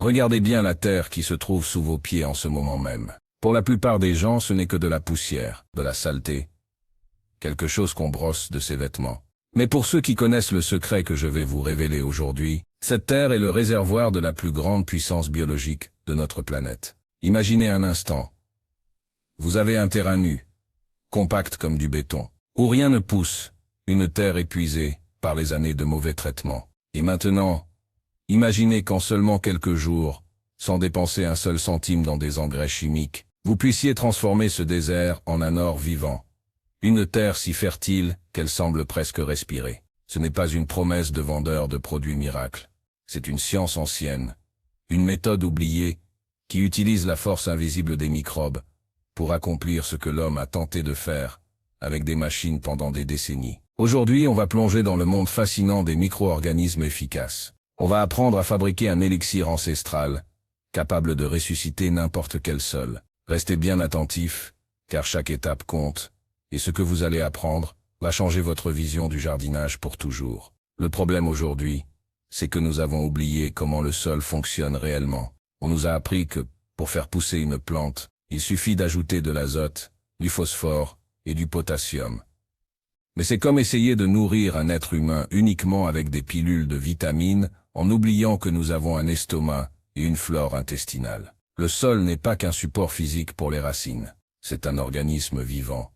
Regardez bien la terre qui se trouve sous vos pieds en ce moment même. Pour la plupart des gens, ce n'est que de la poussière, de la saleté, quelque chose qu'on brosse de ses vêtements. Mais pour ceux qui connaissent le secret que je vais vous révéler aujourd'hui, cette terre est le réservoir de la plus grande puissance biologique de notre planète. Imaginez un instant. Vous avez un terrain nu, compact comme du béton, où rien ne pousse, une terre épuisée par les années de mauvais traitements. Et maintenant, imaginez qu'en seulement quelques jours, sans dépenser un seul centime dans des engrais chimiques, vous puissiez transformer ce désert en un or vivant. Une terre si fertile qu'elle semble presque respirer. Ce n'est pas une promesse de vendeur de produits miracles. C'est une science ancienne, une méthode oubliée qui utilise la force invisible des microbes pour accomplir ce que l'homme a tenté de faire avec des machines pendant des décennies. Aujourd'hui, on va plonger dans le monde fascinant des micro-organismes efficaces. On va apprendre à fabriquer un élixir ancestral, capable de ressusciter n'importe quel sol. Restez bien attentifs, car chaque étape compte, et ce que vous allez apprendre va changer votre vision du jardinage pour toujours. Le problème aujourd'hui, c'est que nous avons oublié comment le sol fonctionne réellement. On nous a appris que, pour faire pousser une plante, il suffit d'ajouter de l'azote, du phosphore et du potassium. Mais c'est comme essayer de nourrir un être humain uniquement avec des pilules de vitamines, en oubliant que nous avons un estomac et une flore intestinale. Le sol n'est pas qu'un support physique pour les racines, c'est un organisme vivant.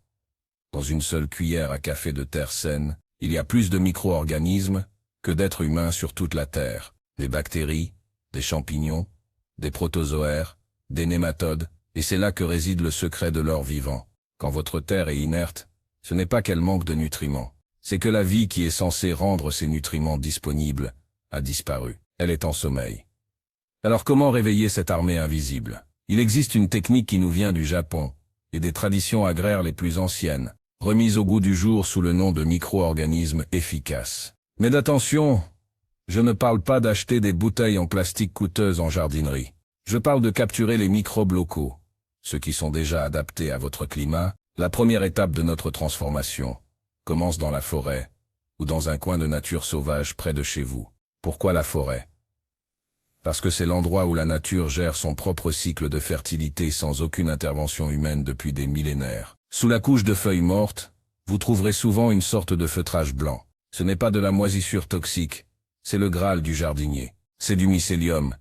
Dans une seule cuillère à café de terre saine, il y a plus de micro-organismes que d'êtres humains sur toute la Terre. Des bactéries, des champignons, des protozoaires, des nématodes, et c'est là que réside le secret de l'or vivant. Quand votre terre est inerte, ce n'est pas qu'elle manque de nutriments, c'est que la vie qui est censée rendre ces nutriments disponibles a disparu. Elle est en sommeil. Alors comment réveiller cette armée invisible? Il existe une technique qui nous vient du Japon et des traditions agraires les plus anciennes, remise au goût du jour sous le nom de micro-organismes efficaces. Mais attention, je ne parle pas d'acheter des bouteilles en plastique coûteuses en jardinerie. Je parle de capturer les microbes locaux, ceux qui sont déjà adaptés à votre climat. La première étape de notre transformation commence dans la forêt ou dans un coin de nature sauvage près de chez vous. Pourquoi la forêt? Parce que c'est l'endroit où la nature gère son propre cycle de fertilité sans aucune intervention humaine depuis des millénaires. Sous la couche de feuilles mortes, vous trouverez souvent une sorte de feutrage blanc. Ce n'est pas de la moisissure toxique, c'est le Graal du jardinier. C'est du mycélium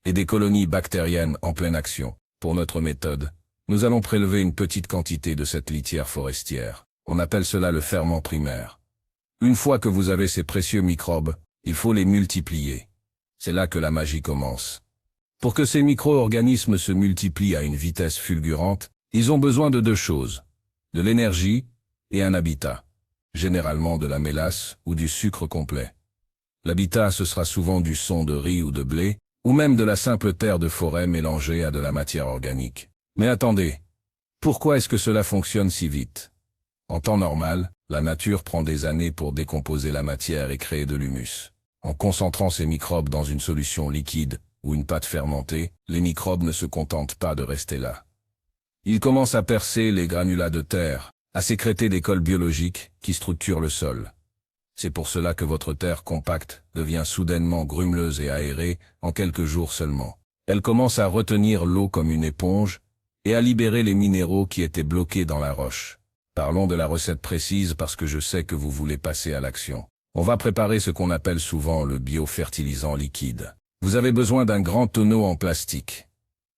et des colonies bactériennes en pleine action. Pour notre méthode, nous allons prélever une petite quantité de cette litière forestière. On appelle cela le ferment primaire. Une fois que vous avez ces précieux microbes, il faut les multiplier. C'est là que la magie commence. Pour que ces micro-organismes se multiplient à une vitesse fulgurante, ils ont besoin de deux choses, de l'énergie et un habitat, généralement de la mélasse ou du sucre complet. L'habitat, ce sera souvent du son de riz ou de blé, ou même de la simple terre de forêt mélangée à de la matière organique. Mais attendez, pourquoi est-ce que cela fonctionne si vite? En temps normal, la nature prend des années pour décomposer la matière et créer de l'humus. En concentrant ces microbes dans une solution liquide ou une pâte fermentée, les microbes ne se contentent pas de rester là. Ils commencent à percer les granulats de terre, à sécréter des cols biologiques qui structurent le sol. C'est pour cela que votre terre compacte devient soudainement grumeleuse et aérée en quelques jours seulement. Elle commence à retenir l'eau comme une éponge et à libérer les minéraux qui étaient bloqués dans la roche. Parlons de la recette précise parce que je sais que vous voulez passer à l'action. On va préparer ce qu'on appelle souvent le biofertilisant liquide. Vous avez besoin d'un grand tonneau en plastique.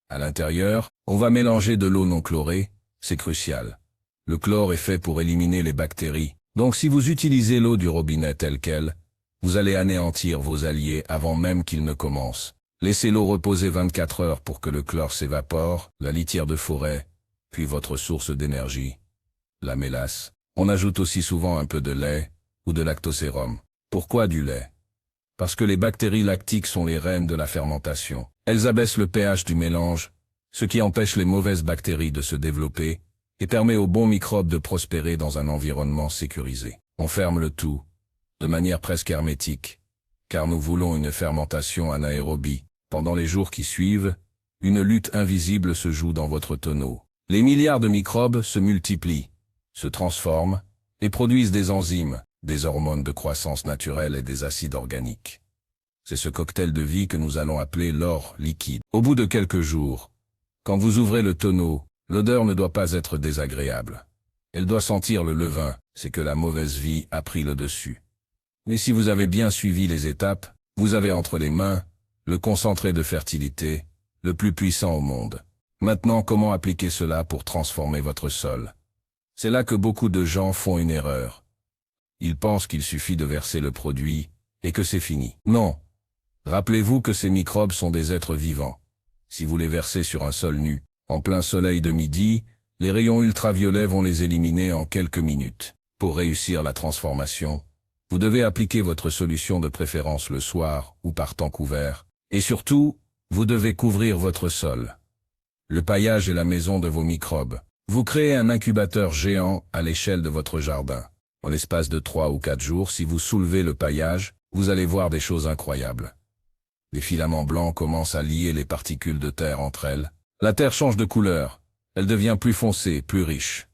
À l'intérieur, on va mélanger de l'eau non chlorée, c'est crucial. Le chlore est fait pour éliminer les bactéries, donc si vous utilisez l'eau du robinet telle qu'elle, vous allez anéantir vos alliés avant même qu'ils ne commencent. Laissez l'eau reposer 24 heures pour que le chlore s'évapore, la litière de forêt, puis votre source d'énergie, la mélasse. On ajoute aussi souvent un peu de lait ou de lactosérum. Pourquoi du lait? Parce que les bactéries lactiques sont les reines de la fermentation. Elles abaissent le pH du mélange, ce qui empêche les mauvaises bactéries de se développer et permet aux bons microbes de prospérer dans un environnement sécurisé. On ferme le tout, de manière presque hermétique, car nous voulons une fermentation anaérobie. Pendant les jours qui suivent, une lutte invisible se joue dans votre tonneau. Les milliards de microbes se multiplient, se transforment et produisent des enzymes, des hormones de croissance naturelle et des acides organiques. C'est ce cocktail de vie que nous allons appeler l'or liquide. Au bout de quelques jours, quand vous ouvrez le tonneau, l'odeur ne doit pas être désagréable. Elle doit sentir le levain, c'est que la mauvaise vie a pris le dessus. Mais si vous avez bien suivi les étapes, vous avez entre les mains le concentré de fertilité, le plus puissant au monde. Maintenant, comment appliquer cela pour transformer votre sol? C'est là que beaucoup de gens font une erreur. Ils pensent qu'il suffit de verser le produit et que c'est fini. Non. Rappelez-vous que ces microbes sont des êtres vivants. Si vous les versez sur un sol nu, en plein soleil de midi, les rayons ultraviolets vont les éliminer en quelques minutes. Pour réussir la transformation, vous devez appliquer votre solution de préférence le soir ou par temps couvert. Et surtout, vous devez couvrir votre sol. Le paillage est la maison de vos microbes. Vous créez un incubateur géant à l'échelle de votre jardin. En l'espace de 3 ou 4 jours, si vous soulevez le paillage, vous allez voir des choses incroyables. Les filaments blancs commencent à lier les particules de terre entre elles. La terre change de couleur. Elle devient plus foncée, plus riche.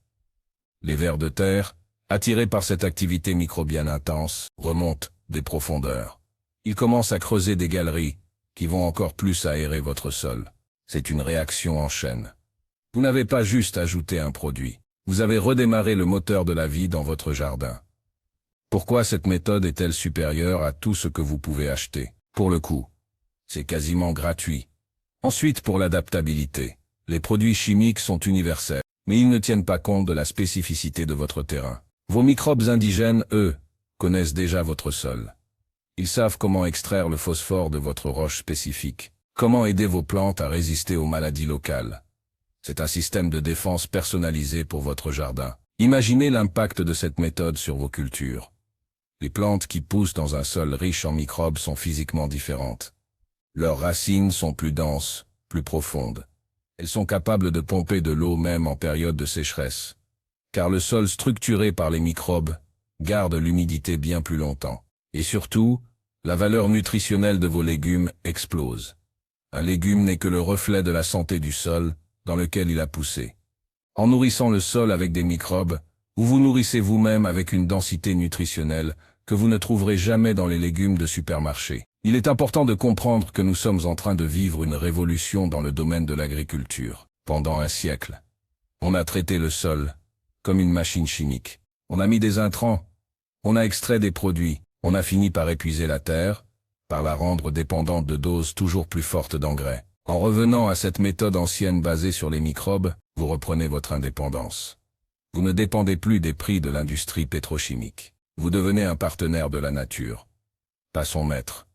Les vers de terre, attirés par cette activité microbienne intense, remontent des profondeurs. Ils commencent à creuser des galeries qui vont encore plus aérer votre sol. C'est une réaction en chaîne. Vous n'avez pas juste ajouté un produit. Vous avez redémarré le moteur de la vie dans votre jardin. Pourquoi cette méthode est-elle supérieure à tout ce que vous pouvez acheter? Pour le coût, c'est quasiment gratuit. Ensuite, pour l'adaptabilité, les produits chimiques sont universels, mais ils ne tiennent pas compte de la spécificité de votre terrain. Vos microbes indigènes, eux, connaissent déjà votre sol. Ils savent comment extraire le phosphore de votre roche spécifique, comment aider vos plantes à résister aux maladies locales. C'est un système de défense personnalisé pour votre jardin. Imaginez l'impact de cette méthode sur vos cultures. Les plantes qui poussent dans un sol riche en microbes sont physiquement différentes. Leurs racines sont plus denses, plus profondes. Elles sont capables de pomper de l'eau même en période de sécheresse. Car le sol structuré par les microbes garde l'humidité bien plus longtemps. Et surtout, la valeur nutritionnelle de vos légumes explose. Un légume n'est que le reflet de la santé du sol dans lequel il a poussé. En nourrissant le sol avec des microbes, vous vous nourrissez vous-même avec une densité nutritionnelle que vous ne trouverez jamais dans les légumes de supermarché. Il est important de comprendre que nous sommes en train de vivre une révolution dans le domaine de l'agriculture. Pendant un siècle, on a traité le sol comme une machine chimique. On a mis des intrants, on a extrait des produits, on a fini par épuiser la terre, par la rendre dépendante de doses toujours plus fortes d'engrais. En revenant à cette méthode ancienne basée sur les microbes, vous reprenez votre indépendance. Vous ne dépendez plus des prix de l'industrie pétrochimique. Vous devenez un partenaire de la nature, pas son maître.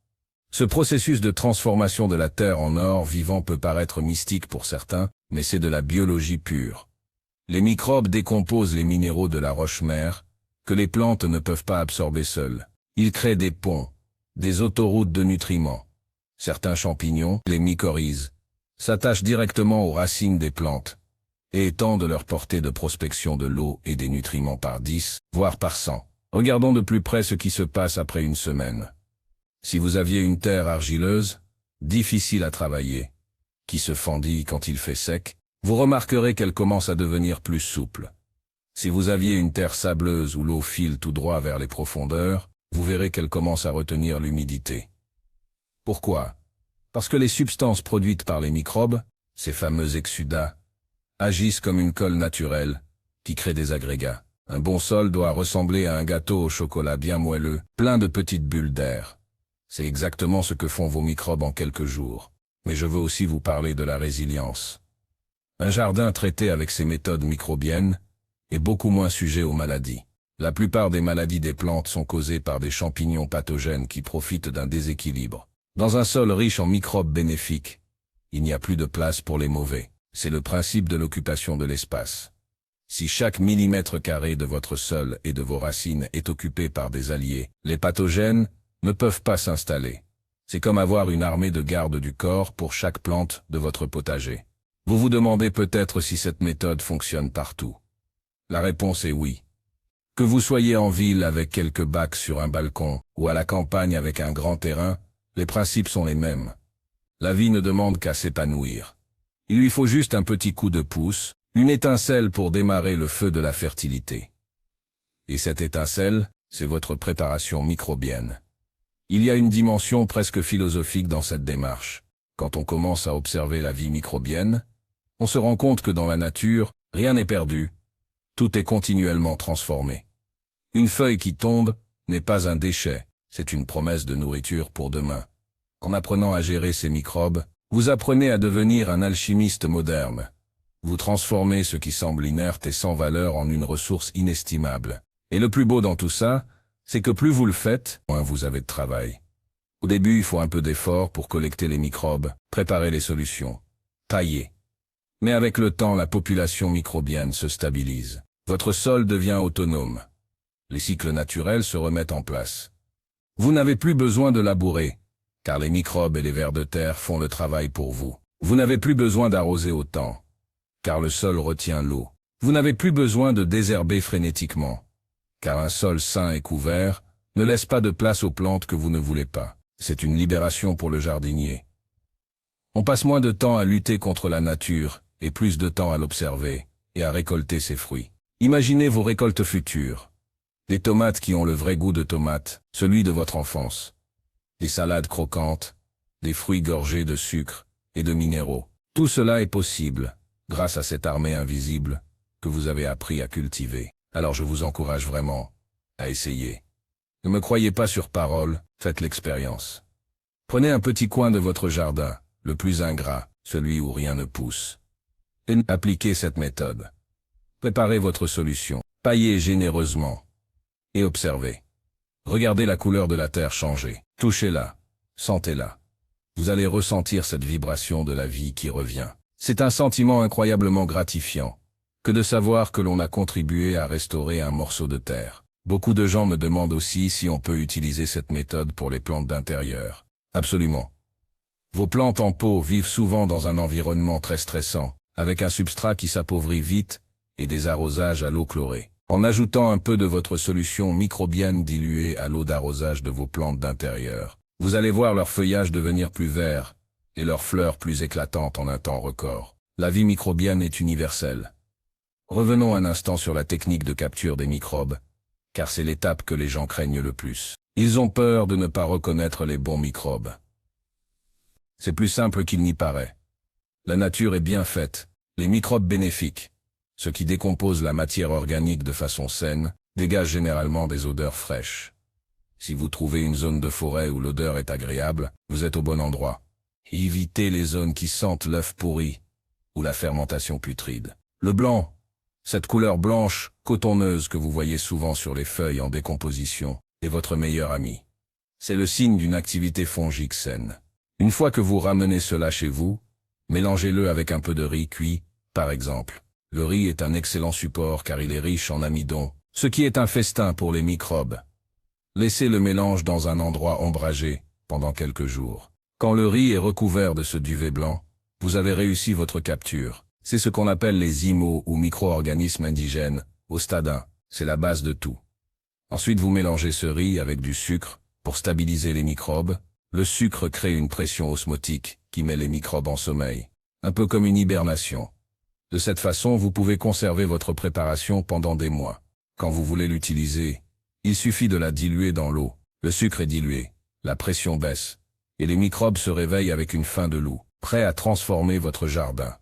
Ce processus de transformation de la terre en or vivant peut paraître mystique pour certains, mais c'est de la biologie pure. Les microbes décomposent les minéraux de la roche-mère, que les plantes ne peuvent pas absorber seules. Ils créent des ponts, des autoroutes de nutriments. Certains champignons, les mycorhizes, s'attachent directement aux racines des plantes et étendent leur portée de prospection de l'eau et des nutriments par 10, voire par 100. Regardons de plus près ce qui se passe après une semaine. Si vous aviez une terre argileuse, difficile à travailler, qui se fendit quand il fait sec, vous remarquerez qu'elle commence à devenir plus souple. Si vous aviez une terre sableuse où l'eau file tout droit vers les profondeurs, vous verrez qu'elle commence à retenir l'humidité. Pourquoi? Parce que les substances produites par les microbes, ces fameux exsudats, agissent comme une colle naturelle qui crée des agrégats. Un bon sol doit ressembler à un gâteau au chocolat bien moelleux, plein de petites bulles d'air. C'est exactement ce que font vos microbes en quelques jours. Mais je veux aussi vous parler de la résilience. Un jardin traité avec ces méthodes microbiennes est beaucoup moins sujet aux maladies. La plupart des maladies des plantes sont causées par des champignons pathogènes qui profitent d'un déséquilibre. Dans un sol riche en microbes bénéfiques, il n'y a plus de place pour les mauvais. C'est le principe de l'occupation de l'espace. Si chaque millimètre carré de votre sol et de vos racines est occupé par des alliés, les pathogènes ne peuvent pas s'installer. C'est comme avoir une armée de gardes du corps pour chaque plante de votre potager. Vous vous demandez peut-être si cette méthode fonctionne partout. La réponse est oui. Que vous soyez en ville avec quelques bacs sur un balcon ou à la campagne avec un grand terrain, les principes sont les mêmes. La vie ne demande qu'à s'épanouir. Il lui faut juste un petit coup de pouce, une étincelle pour démarrer le feu de la fertilité. Et cette étincelle, c'est votre préparation microbienne. Il y a une dimension presque philosophique dans cette démarche. Quand on commence à observer la vie microbienne, on se rend compte que dans la nature, rien n'est perdu. Tout est continuellement transformé. Une feuille qui tombe n'est pas un déchet, c'est une promesse de nourriture pour demain. En apprenant à gérer ces microbes, vous apprenez à devenir un alchimiste moderne. Vous transformez ce qui semble inerte et sans valeur en une ressource inestimable. Et le plus beau dans tout ça, c'est que plus vous le faites, moins vous avez de travail. Au début, il faut un peu d'effort pour collecter les microbes, préparer les solutions, tailler. Mais avec le temps, la population microbienne se stabilise. Votre sol devient autonome. Les cycles naturels se remettent en place. Vous n'avez plus besoin de labourer, car les microbes et les vers de terre font le travail pour vous. Vous n'avez plus besoin d'arroser autant, car le sol retient l'eau. Vous n'avez plus besoin de désherber frénétiquement, car un sol sain et couvert ne laisse pas de place aux plantes que vous ne voulez pas. C'est une libération pour le jardinier. On passe moins de temps à lutter contre la nature et plus de temps à l'observer et à récolter ses fruits. Imaginez vos récoltes futures. Des tomates qui ont le vrai goût de tomate, celui de votre enfance. Des salades croquantes, des fruits gorgés de sucre et de minéraux. Tout cela est possible grâce à cette armée invisible que vous avez appris à cultiver. Alors je vous encourage vraiment à essayer. Ne me croyez pas sur parole, faites l'expérience. Prenez un petit coin de votre jardin, le plus ingrat, celui où rien ne pousse, et appliquez cette méthode. Préparez votre solution, paillez généreusement, et observez. Regardez la couleur de la terre changer, touchez-la, sentez-la. Vous allez ressentir cette vibration de la vie qui revient. C'est un sentiment incroyablement gratifiant, que de savoir que l'on a contribué à restaurer un morceau de terre. Beaucoup de gens me demandent aussi si on peut utiliser cette méthode pour les plantes d'intérieur. Absolument. Vos plantes en pot vivent souvent dans un environnement très stressant, avec un substrat qui s'appauvrit vite et des arrosages à l'eau chlorée. En ajoutant un peu de votre solution microbienne diluée à l'eau d'arrosage de vos plantes d'intérieur, vous allez voir leur feuillage devenir plus vert et leurs fleurs plus éclatantes en un temps record. La vie microbienne est universelle. Revenons un instant sur la technique de capture des microbes, car c'est l'étape que les gens craignent le plus. Ils ont peur de ne pas reconnaître les bons microbes. C'est plus simple qu'il n'y paraît. La nature est bien faite. Les microbes bénéfiques, ceux qui décomposent la matière organique de façon saine, dégagent généralement des odeurs fraîches. Si vous trouvez une zone de forêt où l'odeur est agréable, vous êtes au bon endroit. Évitez les zones qui sentent l'œuf pourri ou la fermentation putride. Le blanc, cette couleur blanche, cotonneuse que vous voyez souvent sur les feuilles en décomposition, est votre meilleur ami. C'est le signe d'une activité fongique saine. Une fois que vous ramenez cela chez vous, mélangez-le avec un peu de riz cuit, par exemple. Le riz est un excellent support car il est riche en amidon, ce qui est un festin pour les microbes. Laissez le mélange dans un endroit ombragé pendant quelques jours. Quand le riz est recouvert de ce duvet blanc, vous avez réussi votre capture. C'est ce qu'on appelle les IMO ou micro-organismes indigènes, au stade 1. C'est la base de tout. Ensuite vous mélangez ce riz avec du sucre pour stabiliser les microbes. Le sucre crée une pression osmotique qui met les microbes en sommeil, un peu comme une hibernation. De cette façon, vous pouvez conserver votre préparation pendant des mois. Quand vous voulez l'utiliser, il suffit de la diluer dans l'eau. Le sucre est dilué, la pression baisse, et les microbes se réveillent avec une faim de loup, prêts à transformer votre jardin.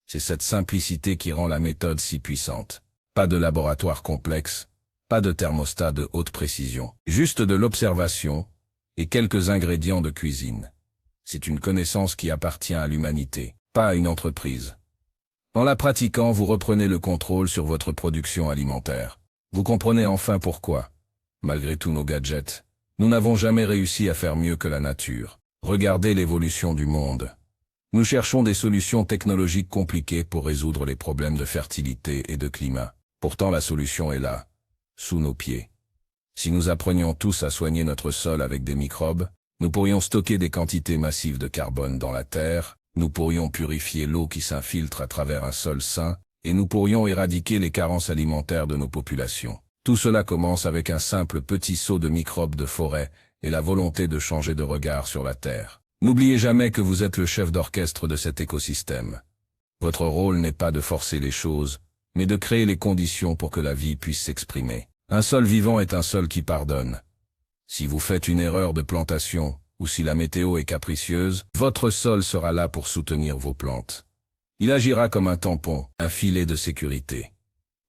C'est cette simplicité qui rend la méthode si puissante. Pas de laboratoire complexe, pas de thermostat de haute précision, juste de l'observation et quelques ingrédients de cuisine. C'est une connaissance qui appartient à l'humanité, pas à une entreprise. En la pratiquant, vous reprenez le contrôle sur votre production alimentaire. Vous comprenez enfin pourquoi, malgré tous nos gadgets, nous n'avons jamais réussi à faire mieux que la nature. Regardez l'évolution du monde. Nous cherchons des solutions technologiques compliquées pour résoudre les problèmes de fertilité et de climat. Pourtant la solution est là, sous nos pieds. Si nous apprenions tous à soigner notre sol avec des microbes, nous pourrions stocker des quantités massives de carbone dans la terre, nous pourrions purifier l'eau qui s'infiltre à travers un sol sain, et nous pourrions éradiquer les carences alimentaires de nos populations. Tout cela commence avec un simple petit seau de microbes de forêt et la volonté de changer de regard sur la terre. N'oubliez jamais que vous êtes le chef d'orchestre de cet écosystème. Votre rôle n'est pas de forcer les choses, mais de créer les conditions pour que la vie puisse s'exprimer. Un sol vivant est un sol qui pardonne. Si vous faites une erreur de plantation, ou si la météo est capricieuse, votre sol sera là pour soutenir vos plantes. Il agira comme un tampon, un filet de sécurité.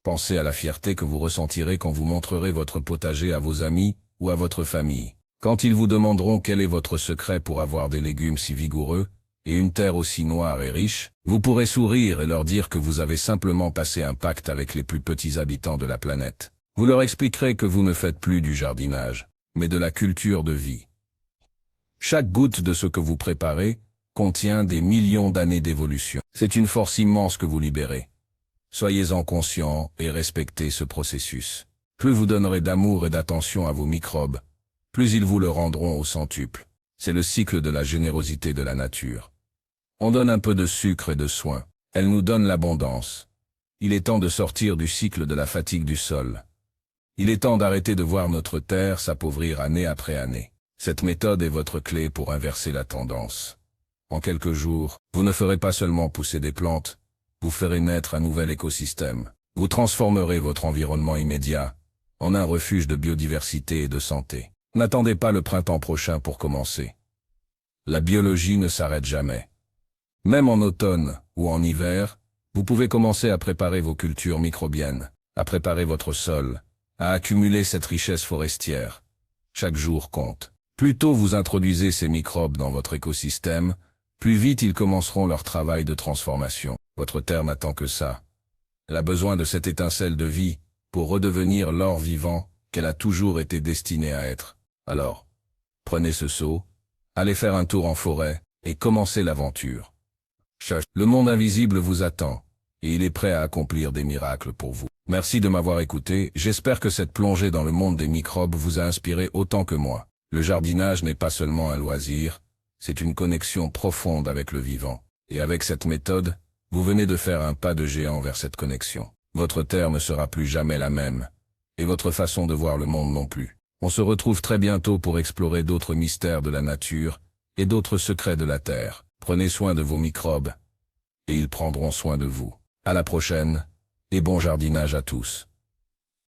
Pensez à la fierté que vous ressentirez quand vous montrerez votre potager à vos amis ou à votre famille. Quand ils vous demanderont quel est votre secret pour avoir des légumes si vigoureux et une terre aussi noire et riche, vous pourrez sourire et leur dire que vous avez simplement passé un pacte avec les plus petits habitants de la planète. Vous leur expliquerez que vous ne faites plus du jardinage, mais de la culture de vie. Chaque goutte de ce que vous préparez contient des millions d'années d'évolution. C'est une force immense que vous libérez. Soyez-en conscients et respectez ce processus. Plus vous donnerez d'amour et d'attention à vos microbes, plus ils vous le rendront au centuple. C'est le cycle de la générosité de la nature. On donne un peu de sucre et de soin. Elle nous donne l'abondance. Il est temps de sortir du cycle de la fatigue du sol. Il est temps d'arrêter de voir notre terre s'appauvrir année après année. Cette méthode est votre clé pour inverser la tendance. En quelques jours, vous ne ferez pas seulement pousser des plantes, vous ferez naître un nouvel écosystème. Vous transformerez votre environnement immédiat en un refuge de biodiversité et de santé. N'attendez pas le printemps prochain pour commencer. La biologie ne s'arrête jamais. Même en automne ou en hiver, vous pouvez commencer à préparer vos cultures microbiennes, à préparer votre sol, à accumuler cette richesse forestière. Chaque jour compte. Plus tôt vous introduisez ces microbes dans votre écosystème, plus vite ils commenceront leur travail de transformation. Votre terre n'attend que ça. Elle a besoin de cette étincelle de vie pour redevenir l'or vivant qu'elle a toujours été destinée à être. Alors, prenez ce seau, allez faire un tour en forêt et commencez l'aventure. Le monde invisible vous attend et il est prêt à accomplir des miracles pour vous. Merci de m'avoir écouté, j'espère que cette plongée dans le monde des microbes vous a inspiré autant que moi. Le jardinage n'est pas seulement un loisir, c'est une connexion profonde avec le vivant. Et avec cette méthode, vous venez de faire un pas de géant vers cette connexion. Votre terre ne sera plus jamais la même, et votre façon de voir le monde non plus. On se retrouve très bientôt pour explorer d'autres mystères de la nature et d'autres secrets de la terre. Prenez soin de vos microbes, et ils prendront soin de vous. À la prochaine, et bon jardinage à tous.